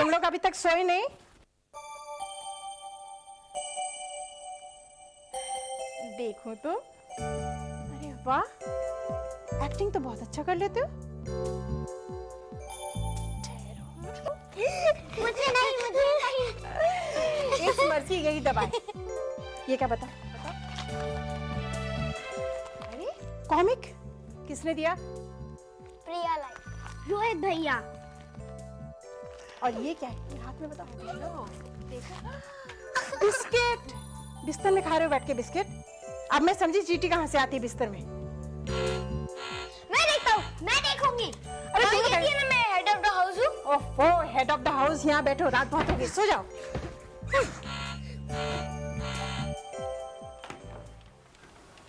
तुम लोग अभी तक सोए नहीं? देखो तो, अरे वाह, एक्टिंग तो बहुत अच्छा कर लेते हो। मुझे नहीं। इस मर्जी यही दबाए। ये क्या बता? अरे कॉमिक किसने दिया? प्रिया लाई। रोहित भैया। और ये क्या है? ये हाथ में बताओ। देखो, बिस्किट। बिस्तर में खा रहे हो बैठ के बिस्किट? अब मैं समझी चींटी कहाँ से आती है बिस्तर में। मैं देखता हूँ, मैं देखूंगी। अरे मैं हेड ऑफ द हाउस हूँ। ओफो, हेड ऑफ द हाउस यहाँ बैठो, रात बहुत हो गई, सो जाओ।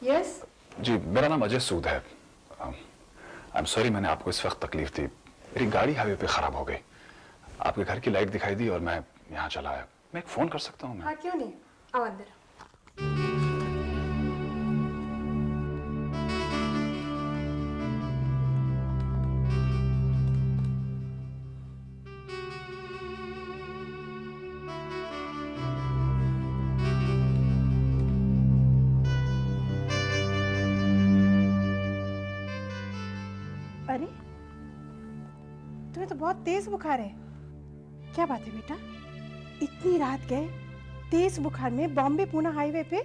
यस जी, मेरा नाम अजय सूद है। आई एम सॉरी मैंने आपको इस वक्त तकलीफ दी। मेरी गाड़ी हाईवे पे खराब हो गई। आपके घर की लाइट दिखाई दी और मैं यहाँ चला आया। मैं एक फोन कर सकता हूँ? हाँ क्यों नहीं, आओ अंदर। अरे तुम्हें तो बहुत तेज बुखार है। क्या बात है बेटा, इतनी रात गए तेज बुखार में बॉम्बे पूना हाईवे पे?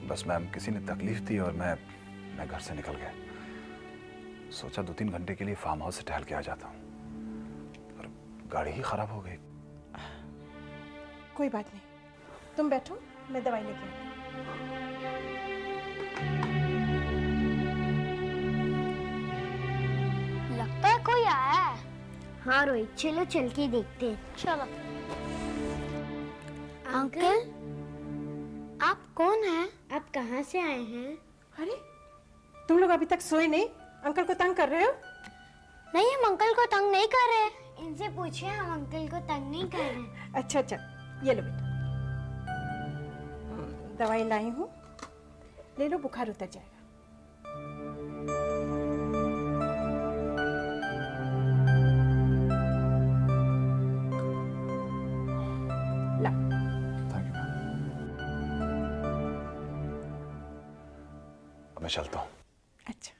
बस मैम, किसी ने तकलीफ दी और मैं घर से निकल गया। सोचा 2-3 घंटे के लिए फार्म हाउस से टहल के आ जाता हूँ, पर गाड़ी ही खराब हो गई। कोई बात नहीं, तुम बैठो, मैं दवाई लेके आती हूँ। लगता है कोई आया है। हाँ रोहित, चलो चल के देखते हैं। चलो। अंकल, आप कौन हैं? आप कहाँ से आए हैं? अरे तुम लोग अभी तक सोए नहीं? अंकल को तंग कर रहे हो? नहीं, हम अंकल को तंग नहीं कर रहे। इनसे पूछिए, हम अंकल को तंग नहीं कर रहे। अच्छा अच्छा, ये लो बेटा, दवाई लाई हूँ, ले लो, बुखार उतर जाएगा। ला। Thank you ma'am. अब मैं चलता हूँ। अच्छा।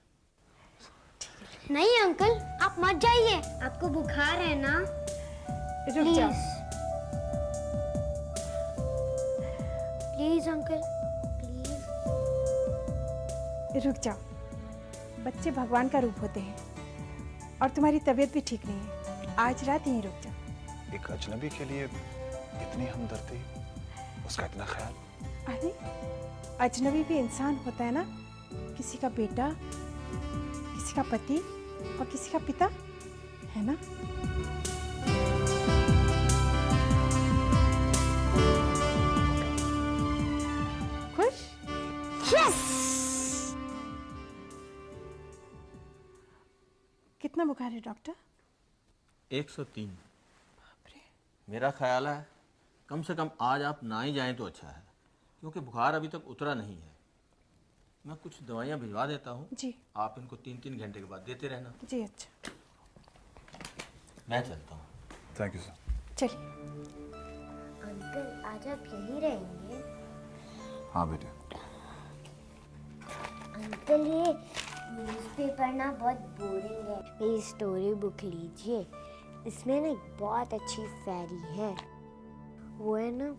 नहीं अंकल, आप मत जाइए, आपको बुखार है ना। रुक जाओ। Please uncle, please. रुक जाओ, बच्चे भगवान का रूप होते हैं, और तुम्हारी तबीयत भी ठीक नहीं है, आज रात यहीं रुक जाओ। एक अजनबी के लिए इतनी हमदर्दी, उसका इतना ख्याल। अरे अजनबी भी इंसान होता है ना, किसी का बेटा, किसी का पति और किसी का पिता, है ना? खुश? यस। कितना बुखार है डॉक्टर? 103। मेरा ख्याल है कम से कम आज आप ना ही जाएं तो अच्छा है, क्योंकि बुखार अभी तक उतरा नहीं है। मैं कुछ दवाइयाँ भिजवा देता हूँ जी। आप इनको 3-3 घंटे के बाद देते रहना। जी अच्छा। मैं चलता हूँ। Thank you sir. चलिए। अंकल आज आप यहीं रहेंगे? हाँ बेटे। अंकल ये न्यूज़पेपर ना बहुत बोरिंग है, मेरी स्टोरी बुक लीजिए, इसमें ना एक बहुत अच्छी फेरी है, वो है ना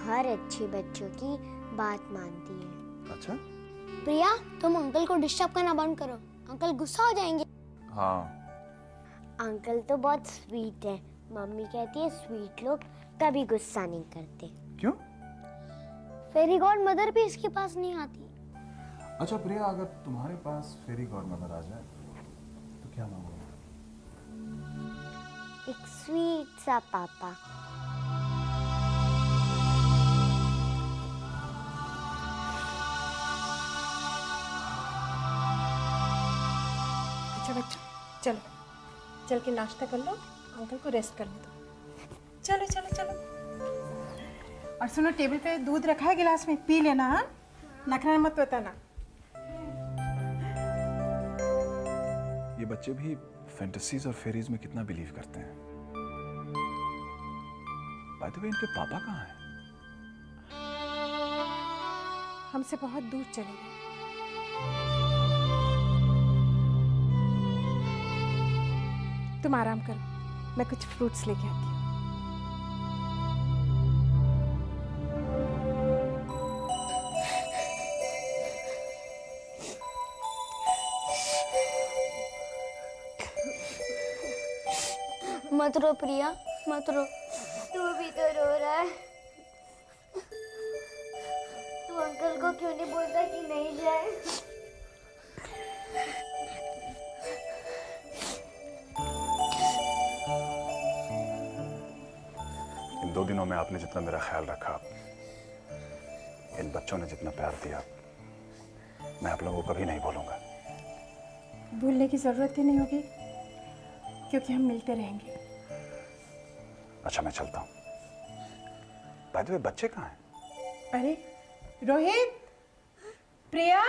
हर अच्छे बच्चों की बात मानती है। अच्छा? प्रिया, तुम अंकल को डिस्टर्ब करना बंद करो, अंकल गुस्सा हो जाएंगे। हाँ। अंकल तो बहुत स्वीट है, मम्मी कहती है स्वीट लोग कभी गुस्सा नहीं करते। क्यों? फेरी गॉड मदर भी इसके पास नहीं आती। अच्छा प्रिया, अगर तुम्हारे पास फेरी गॉडमदर आ जाए तो क्या मांगोगे? एक स्वीट सा पापा। अच्छा बच्चों, चलो चल के नाश्ता कर लो, अंकल को रेस्ट करने दो। चलो चलो चलो। और सुनो, टेबल पे दूध रखा है गिलास में, पी लेना। हाँ, नखरा मत बताना। ये बच्चे भी फैंटेसीज और फेरीज में कितना बिलीव करते हैं। बाय द वे, इनके पापा कहाँ हैं? हमसे बहुत दूर चले गए। तुम आराम करो, मैं कुछ फ्रूट्स लेके आती हूँ। मत रो प्रिया, मत रो। तू भी तो रो रहा है। तू अंकल को क्यों नहीं बोलता कि नहीं जाए? इन 2 दिनों में आपने जितना मेरा ख्याल रखा, इन बच्चों ने जितना प्यार दिया, मैं आप लोगों को कभी नहीं भूलूंगा। भूलने की जरूरत ही नहीं होगी, क्योंकि हम मिलते रहेंगे। अच्छा, मैं चलता हूँ। बाय द वे, बच्चे कहाँ हैं? अरे रोहित, प्रिया,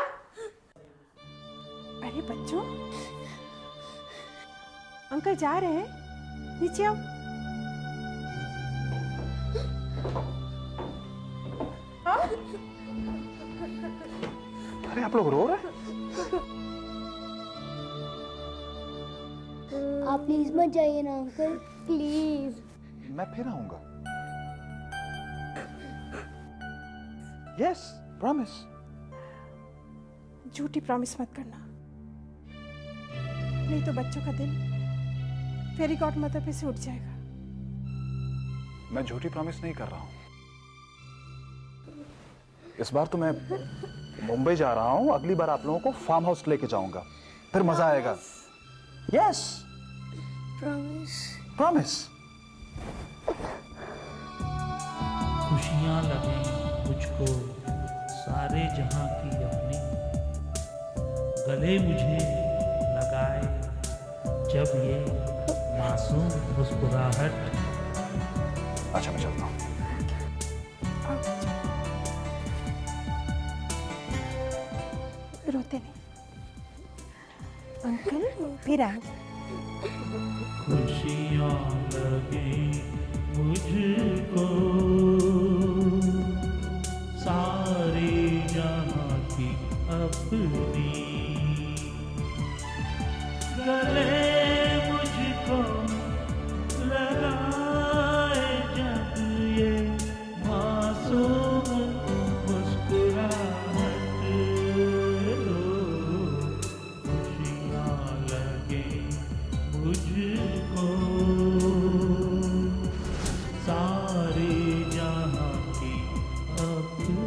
अरे बच्चों, अंकल जा रहे हैं, नीचे आओ। आओ। अरे आप लोग रो रहे हैं? आप प्लीज मत जाइए ना अंकल, प्लीज। मैं फिर आऊंगा। Yes, promise. झूठी प्रॉमिस मत करना, नहीं तो बच्चों का दिल फेरी गॉडमदर पे से उठ जाएगा। मैं झूठी प्रॉमिस नहीं कर रहा हूं। इस बार तो मैं मुंबई जा रहा हूं, अगली बार आप लोगों को फार्म हाउस लेके जाऊंगा, फिर मजा आएगा। Yes, promise. प्रॉमिस। खुशियाँ लगे मुझको सारे जहां की अपनी, गले मुझे लगाए जब ये मासूम मुस्कुराहट। अच्छा, मैं चलता हूं। रोते नहीं, अंकल फिर आएंगे। खुशियाँ लगे मुझको सारे जहां की अपनी, गले मुझको लगाए जब ये मासूम मुस्कुराहट। खुशियाँ लगे मुझको सारे जहां की अपनी।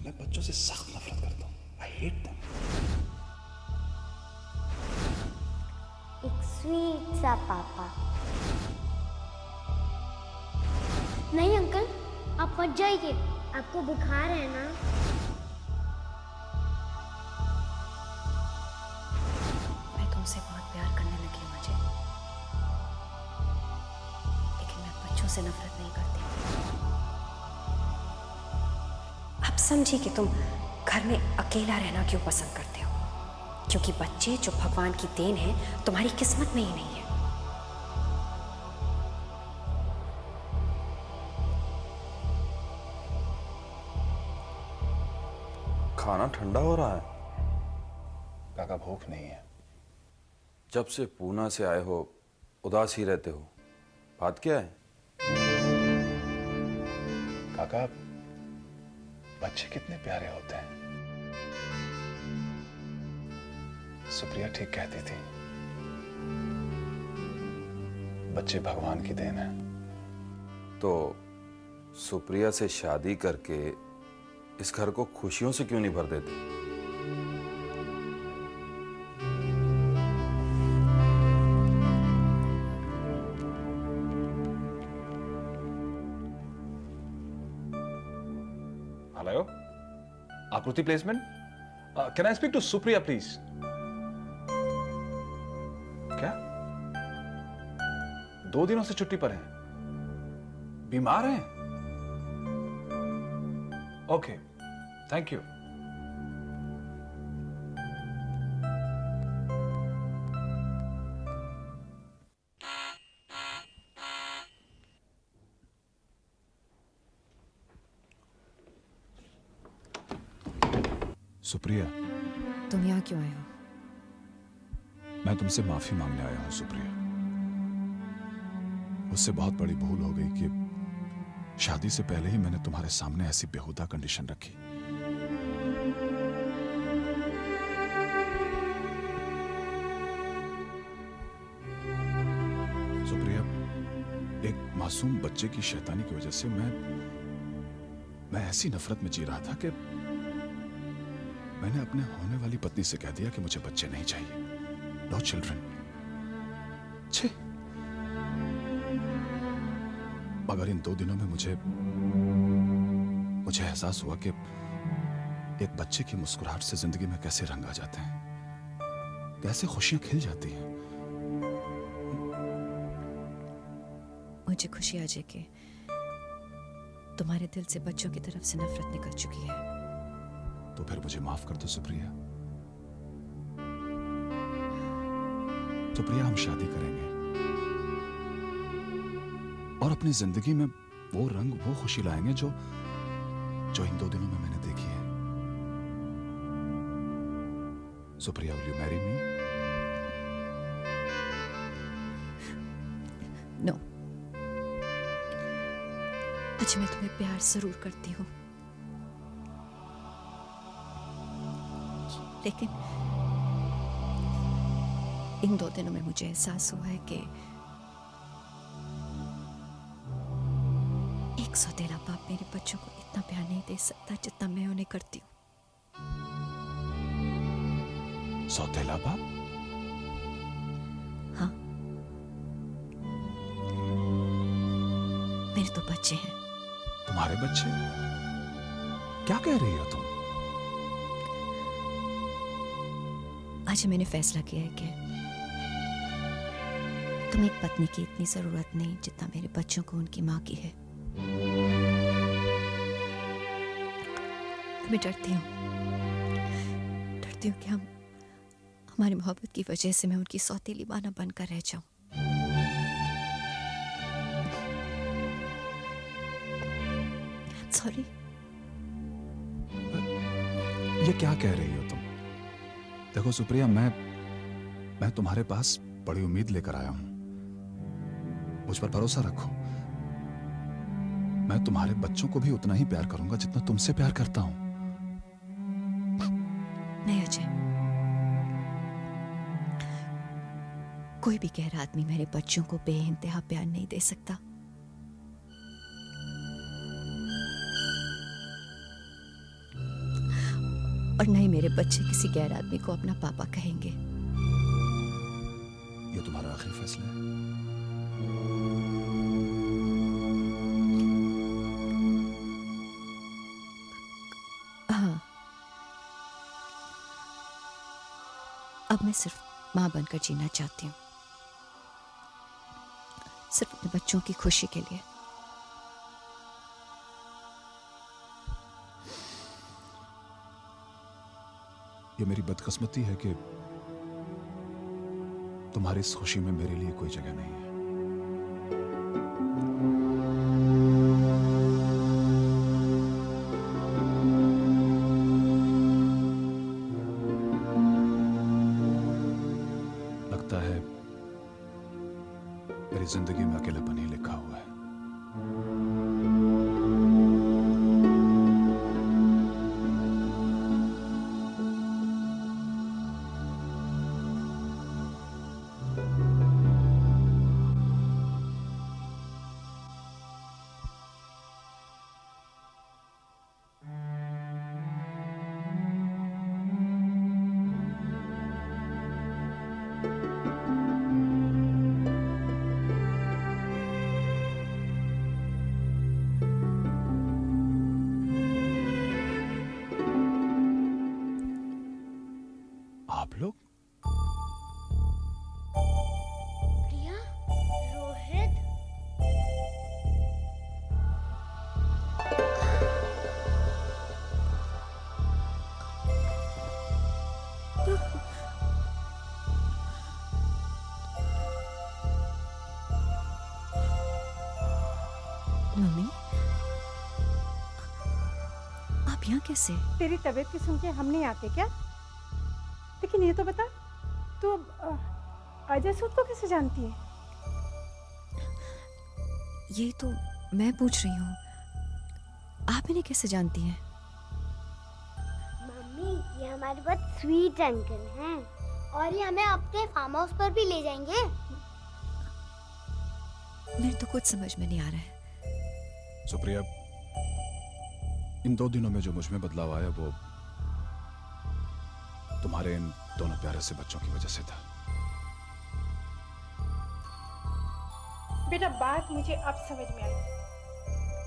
मैं बच्चों से सख्त नफरत करता हूं। I hate them. एक स्वीट सा पापा। नहीं अंकल, आप मत जाइए, आपको बुखार है ना। मैं तुमसे बहुत प्यार करने लगी हूँ अजय, लेकिन मैं बच्चों से नफरत नहीं करती। अब समझी कि तुम घर में अकेला रहना क्यों पसंद करते हो, क्योंकि बच्चे जो भगवान की देन है तुम्हारी किस्मत में ही नहीं है। खाना ठंडा हो रहा है। काका, भूख नहीं है। जब से पूना से आए हो उदास ही रहते हो, बात क्या है? काका, बच्चे कितने प्यारे होते हैं। सुप्रिया ठीक कहती थी, बच्चे भगवान की देन है। तो सुप्रिया से शादी करके इस घर को खुशियों से क्यों नहीं भर देते? Hello, Aakriti placement. Can I speak to Supriya please? क्या 2 दिनों से छुट्टी पर हैं? बीमार हैं? Okay, thank you. सुप्रिया, तुम यहाँ क्यों आए हो? मैं तुमसे माफी मांगने आया हूं सुप्रिया। मुझसे बहुत बड़ी भूल हो गई कि शादी से पहले ही मैंने तुम्हारे सामने ऐसी बेहुदा कंडीशन रखी। सुप्रिया, एक मासूम बच्चे की शैतानी की वजह से मैं ऐसी नफरत में जी रहा था कि मैंने अपने होने वाली पत्नी से कह दिया कि मुझे बच्चे नहीं चाहिए। No children. छे। मगर इन 2 दिनों में मुझे एहसास हुआ कि एक बच्चे की मुस्कुराहट से जिंदगी में कैसे रंग आ जाते हैं, कैसे खुशियां खिल जाती हैं। मुझे खुशी आज है कि तुम्हारे दिल से बच्चों की तरफ से नफरत निकल चुकी है। तो फिर मुझे माफ कर दो सुप्रिया। सुप्रिया, हम शादी करेंगे और अपनी जिंदगी में वो रंग, वो खुशी लाएंगे जो इन 2 दिनों में मैंने देखी है। Supriya, will you marry me? No, आज मैं तुम्हें प्यार जरूर करती हूँ, लेकिन इन 2 दिनों में मुझे एहसास हुआ है कि एक सौतेला बाप मेरे बच्चों को इतना प्यार नहीं दे सकता जितना मैं उन्हें करती हूँ। सौतेला बाप? हाँ, मेरे 2 बच्चे हैं। तुम्हारे बच्चे? क्या कह रही हो तुम? आज मैंने फैसला किया है कि तुम्हें एक पत्नी की इतनी जरूरत नहीं जितना मेरे बच्चों को उनकी माँ की है। मैं डरती हूँ कि हमारी मोहब्बत की वजह से मैं उनकी सौतेली माँ बनकर रह जाऊं। सॉरी। ये क्या कह रही हो तुम? देखो सुप्रिया, मैं तुम्हारे पास बड़ी उम्मीद लेकर आया हूं। मुझ पर भरोसा रखो। मैं तुम्हारे बच्चों को भी उतना ही प्यार करूंगा जितना तुमसे प्यार करता हूं। नहीं अजय, कोई भी गैर आदमी मेरे बच्चों को बेइंतहा प्यार नहीं दे सकता। और नहीं मेरे बच्चे किसी गैर आदमी को अपना पापा कहेंगे। ये तुम्हारा आखिरी फैसला है? हाँ, अब मैं सिर्फ मां बनकर जीना चाहती हूँ, सिर्फ अपने बच्चों की खुशी के लिए। ये मेरी बदकिस्मती है कि तुम्हारी इस खुशी में मेरे लिए कोई जगह नहीं है। लगता है मेरी जिंदगी में अकेलापन ही लिखा हुआ है। आप लोग? प्रिया, रोहित, मम्मी, आप यहाँ यहाँ कैसे? तेरी तबीयत की सुन के हम नहीं आते क्या? लेकिन ये तो बता, तू अजय सूद को कैसे जानती है? ये तो मैं पूछ रही हूँ, आप इन्हें कैसे जानती हैं? मम्मी, ये हमारे बहुत स्वीट अंकल हैं और ये हमें अपने फार्म हाउस पर भी ले जाएंगे। मेरे तो कुछ समझ में नहीं आ रहा है। सुप्रिया, इन 2 दिनों में जो मुझ में बदलाव आया वो तुम्हारे इन दोनों प्यारे से बच्चों की वजह से था। बेटा, बात मुझे अब समझ में आई।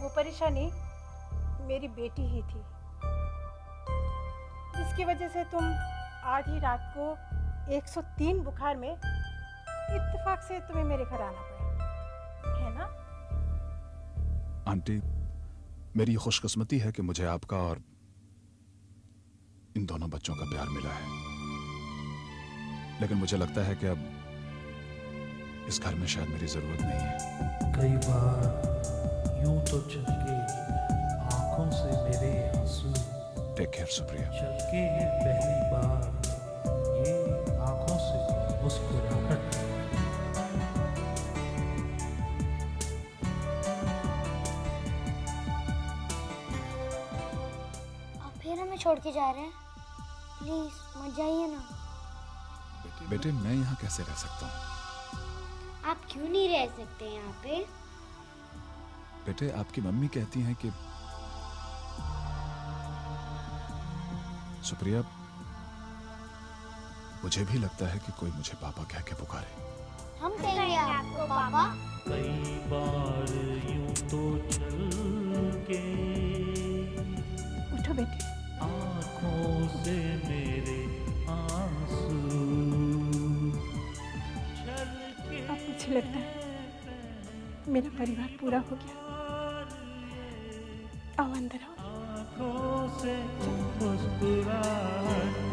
वो परेशानी मेरी बेटी ही थी, जिसकी वजह से तुम आधी रात को 103 बुखार में इत्तेफाक से तुम्हें मेरे घर आना पड़ा, है ना? आंटी, मेरी खुशकिस्मती है कि मुझे आपका और इन दोनों बच्चों का प्यार मिला है, लेकिन मुझे लगता है कि अब इस घर में शायद मेरी जरूरत नहीं है। कई बार यूं तो चलके आंखों से मेरे आंसू टेक केयर सुप्रिया। चलके हैं पहली बार ये आंखों से मुस्कुराहट। आप फिर हमें छोड़ के जा रहे हैं? प्लीज मत जाइए ना। बेटे, मैं यहाँ कैसे रह सकता हूँ? आप क्यों नहीं रह सकते यहाँ पे? बेटे, आपकी मम्मी कहती हैं कि सुप्रिया, मुझे भी लगता है कि कोई मुझे पापा कह के पुकारे। हम कहेंगे आपको पापा। कई बार यूं तो चल के उठो बेटे। आंखों से मेरे आंसू छलके। अब मुझे लगता है मेरा परिवार पूरा हो गया। आओ अंदर आओ। आंखों से मुस्कुराहट